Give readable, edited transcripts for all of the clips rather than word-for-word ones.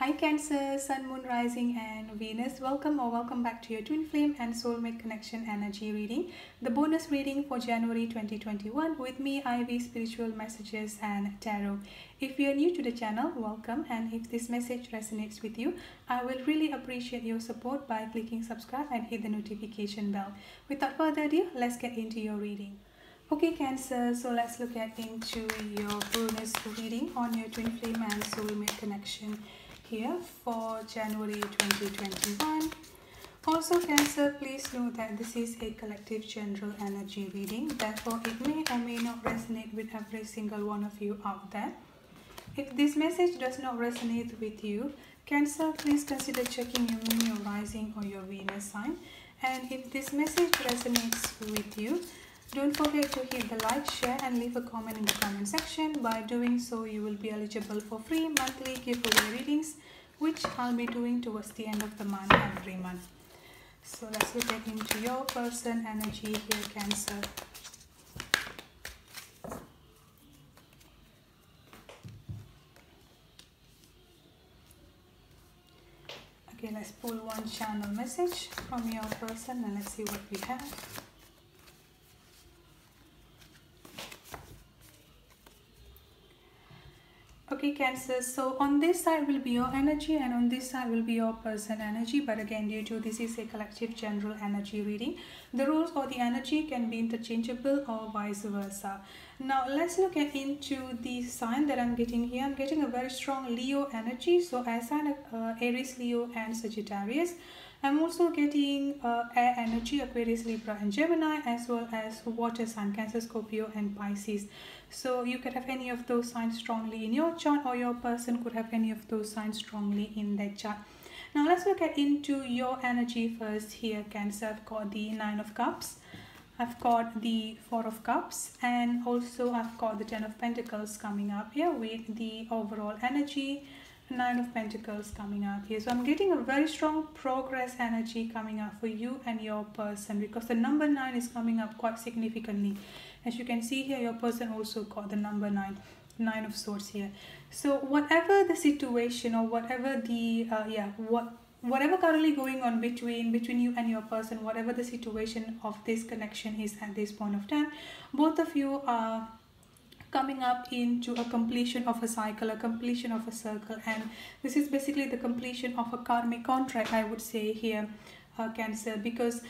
Hi Cancer, Sun, Moon, Rising and Venus. Welcome back to your Twin Flame and Soulmate Connection Energy reading. The bonus reading for January 2021 with me, Ivy, Spiritual Messages and Tarot. If you are new to the channel, welcome, and if this message resonates with you, I will really appreciate your support by clicking subscribe and hit the notification bell. Without further ado, let's get into your reading. Okay Cancer, so let's look into your bonus reading on your Twin Flame and Soulmate Connection here for January 2021. Also Cancer, please know that this is a collective general energy reading, therefore it may or may not resonate with every single one of you out there. If this message does not resonate with you, Cancer, please consider checking your moon, your rising or your Venus sign. And if this message resonates with you, don't forget to hit the like, share and leave a comment in the comment section. By doing so, you will be eligible for free monthly giveaway readings, which I'll be doing towards the end of the month every month. So let's look into your person energy here, Cancer. Okay, let's pull one channel message from your person and let's see what we have. Okay Cancer, so on this side will be your energy and on this side will be your person energy, but again, due to this is a collective general energy reading, the rules or the energy can be interchangeable or vice versa. Now let's look into the sign that I'm getting here. I'm getting a very strong Leo energy, so I sign Aries, Leo and Sagittarius. I'm also getting air energy, Aquarius, Libra and Gemini, as well as water sign, Cancer, Scorpio and Pisces. So you could have any of those signs strongly in your chart, or your person could have any of those signs strongly in their chart. Now let's look into your energy first here, Cancer. I've got the Nine of Cups, I've got the Four of Cups, and also I've got the Ten of Pentacles coming up here with the overall energy. Nine of Pentacles coming up here. So I'm getting a very strong progress energy coming up for you and your person, because the number 9 is coming up quite significantly. As you can see here, your person also got the number 9, Nine of Swords here. So whatever the situation or whatever the whatever currently going on between you and your person, whatever the situation of this connection is at this point of time, both of you are coming up into a completion of a cycle, a completion of a circle, and this is basically the completion of a karmic contract, I would say here, Cancer, because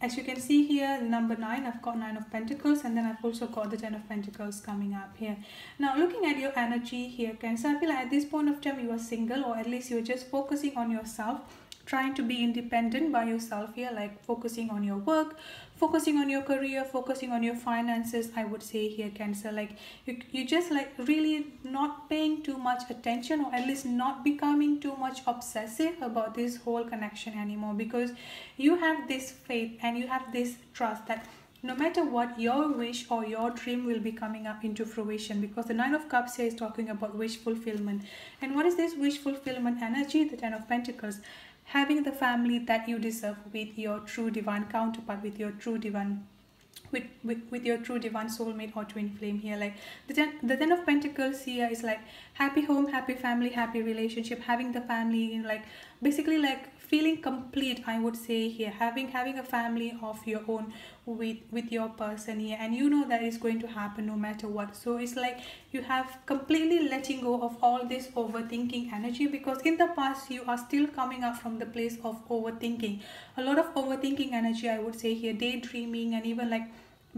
as you can see here, number 9, I've got 9 of Pentacles, and then I've also got the 10 of Pentacles coming up here. Now looking at your energy here, Cancer, I feel like at this point of time you are single, or at least you're just focusing on yourself, trying to be independent by yourself here, like focusing on your work, focusing on your career, focusing on your finances, I would say here, Cancer. Like you just like really not paying too much attention, or at least not becoming too much obsessive about this whole connection anymore, because you have this faith and you have this trust that no matter what, your wish or your dream will be coming up into fruition, because the Nine of Cups here is talking about wish fulfillment. And what is this wish fulfillment energy? The Ten of Pentacles. Having the family that you deserve with your true divine counterpart, with your true divine with your true divine soulmate or twin flame here. Like the ten of Pentacles here is like happy home, happy family, happy relationship, having the family in, like basically like feeling complete, I would say here, having a family of your own with your person here, and you know that is going to happen no matter what. So it's like you have completely letting go of all this overthinking energy, because in the past you are still coming up from the place of overthinking, a lot of overthinking energy, I would say here, daydreaming and even like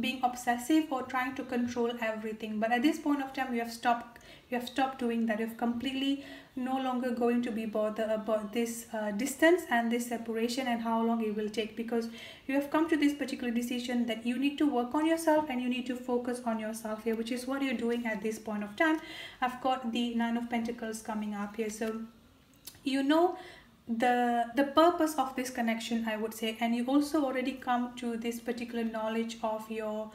being obsessive or trying to control everything. But at this point of time you have stopped doing that. You've completely no longer going to be bothered about this distance and this separation and how long it will take, because you have come to this particular decision that you need to work on yourself and you need to focus on yourself here, which is what you're doing at this point of time. I've got the Nine of Pentacles coming up here, so you know the purpose of this connection, I would say, and you also already come to this particular knowledge of your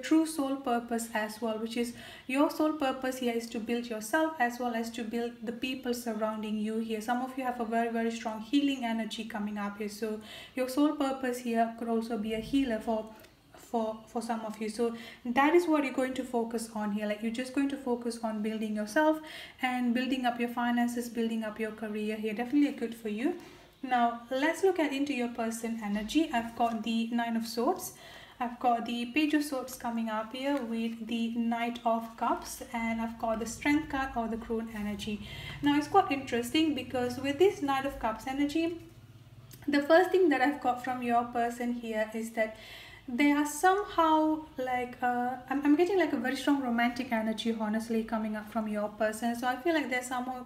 true soul purpose as well, which is your soul purpose here is to build yourself as well as to build the people surrounding you here. Some of you have a very strong healing energy coming up here, so your soul purpose here could also be a healer for for some of you. So that is what you're going to focus on here. Like, you're just going to focus on building yourself and building up your finances, building up your career here. Definitely good for you. Now let's look at into your person energy. I've got the Nine of Swords, I've got the Page of Swords coming up here with the Knight of Cups, and I've got the Strength card or the Crone energy. Now it's quite interesting because with this Knight of Cups energy, the first thing that I've got from your person here is that they are somehow like I'm getting like a very strong romantic energy honestly coming up from your person. So I feel like there's someone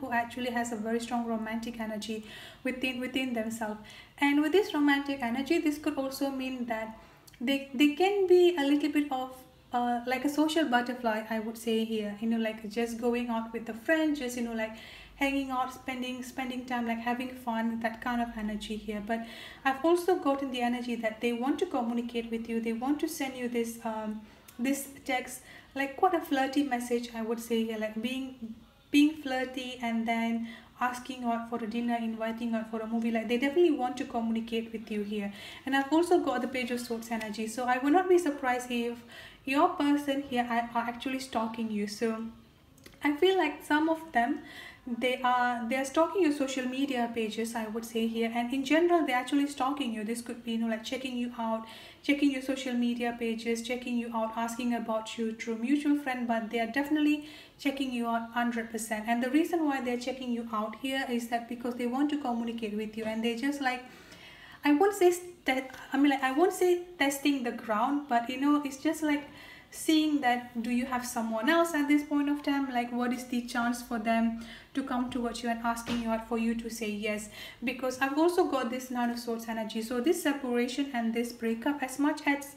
who actually has a very strong romantic energy within themselves. And with this romantic energy, this could also mean that they can be a little bit of like a social butterfly, I would say here, you know, like just going out with a friend, just, you know, like hanging out, spending time, like having fun, that kind of energy here. But I've also gotten the energy that they want to communicate with you, they want to send you this this text, like quite a flirty message, I would say here, like being flirty and then asking out for a dinner, inviting out for a movie. Like, they definitely want to communicate with you here. And I've also got the Page of Swords energy, so I would not be surprised if your person here are actually stalking you. So I feel like some of them, they are stalking your social media pages, I would say here, and in general they're actually stalking you. This could be, you know, like checking you out, checking your social media pages, checking you out, asking about you through mutual friend, but they are definitely checking you out 100%. And the reason why they're checking you out here is that because they want to communicate with you, and they just like, I won't say I won't say testing the ground, but you know, it's just like seeing that do you have someone else at this point of time, like what is the chance for them to come towards you and asking you out for you to say yes. Because I've also got this Nine of Swords energy, so this separation and this breakup, as much as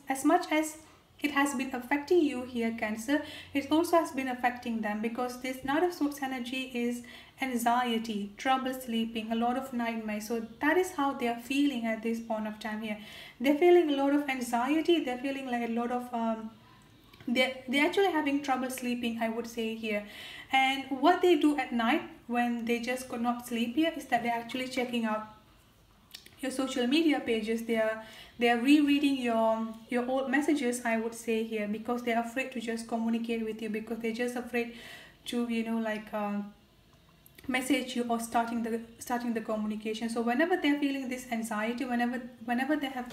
it has been affecting you here, Cancer, it also has been affecting them, because this Knight of Swords energy is anxiety, trouble sleeping, a lot of nightmares. So that is how they are feeling at this point of time here. They're feeling a lot of anxiety, they're feeling like a lot of they're actually having trouble sleeping, I would say here. And what they do at night when they just could not sleep here is that they're actually checking out your social media pages. They are rereading your old messages, I would say here, because they're afraid to just communicate with you, because they're just afraid to, you know, like message you or starting the communication. So whenever they're feeling this anxiety, whenever they have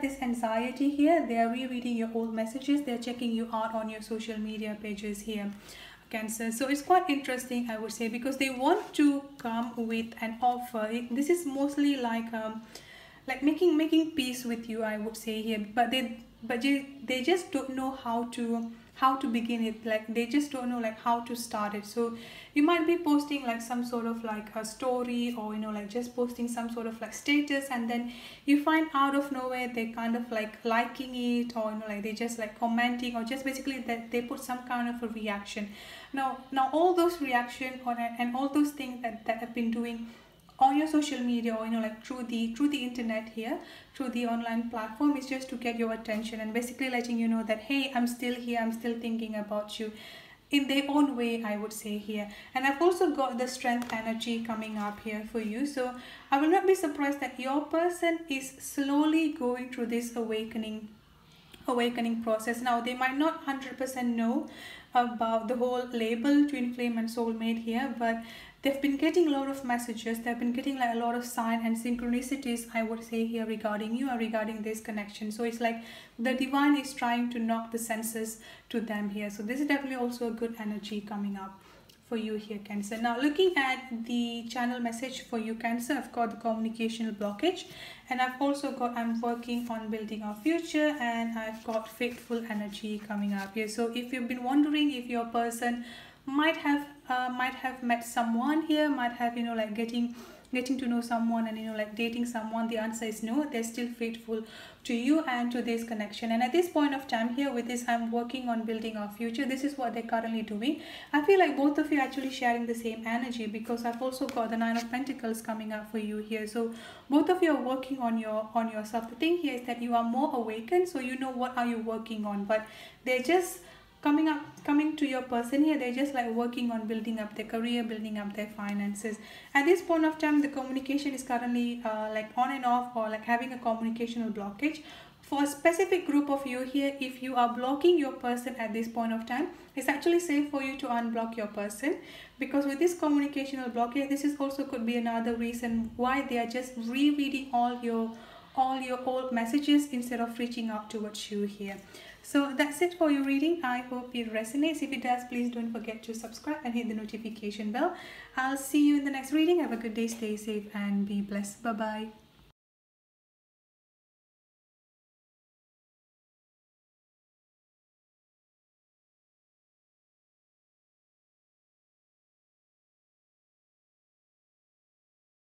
this anxiety here, they are rereading your old messages, they're checking you out on your social media pages here, Cancer. So it's quite interesting, I would say, because they want to come with an offer. This is mostly like making peace with you, I would say here, but they just don't know how to begin it. Like, they just don't know like how to start it. So you might be posting like some sort of like a story, or, you know, like just posting some sort of like status, and then you find out of nowhere they kind of like liking it, or, you know, like they just like commenting, or just basically that they put some kind of a reaction. Now all those reaction and all those things that have been doing on your social media, or, you know, like through the internet here, through the online platform, is just to get your attention and basically letting you know that, hey, I'm still here, I'm still thinking about you, in their own way, I would say here. And I've also got the Strength energy coming up here for you. So I will not be surprised that your person is slowly going through this awakening process. Now they might not 100% know about the whole label twin flame and soulmate here, but they've been getting a lot of messages, they've been getting like a lot of sign and synchronicities, I would say here, regarding you and regarding this connection. So it's like the divine is trying to knock the senses to them here. So this is definitely also a good energy coming up for you here, Cancer. Now looking at the channel message for you, Cancer, I've got the communicational blockage, and I've also got I'm working on building our future, and I've got faithful energy coming up here. So if you've been wondering if your person might have met someone here, might have, you know, like getting to know someone and, you know, like dating someone, the answer is no. They're still faithful to you and to this connection. And at this point of time here, with this I'm working on building our future, this is what they're currently doing. I feel like both of you are actually sharing the same energy, because I've also got the Nine of Pentacles coming up for you here. So both of you are working on yourself. The thing here is that you are more awakened, so you know what are you working on, but they're just coming to your person here, they're just like working on building up their career, building up their finances. At this point of time, the communication is currently like on and off, or like having a communicational blockage. For a specific group of you here, if you are blocking your person at this point of time, it's actually safe for you to unblock your person, because with this communicational blockage, this is also could be another reason why they are just rereading all your old messages instead of reaching out towards you here. So that's it for your reading. I hope it resonates. If it does, please don't forget to subscribe and hit the notification bell. I'll see you in the next reading. Have a good day, stay safe and be blessed. Bye bye.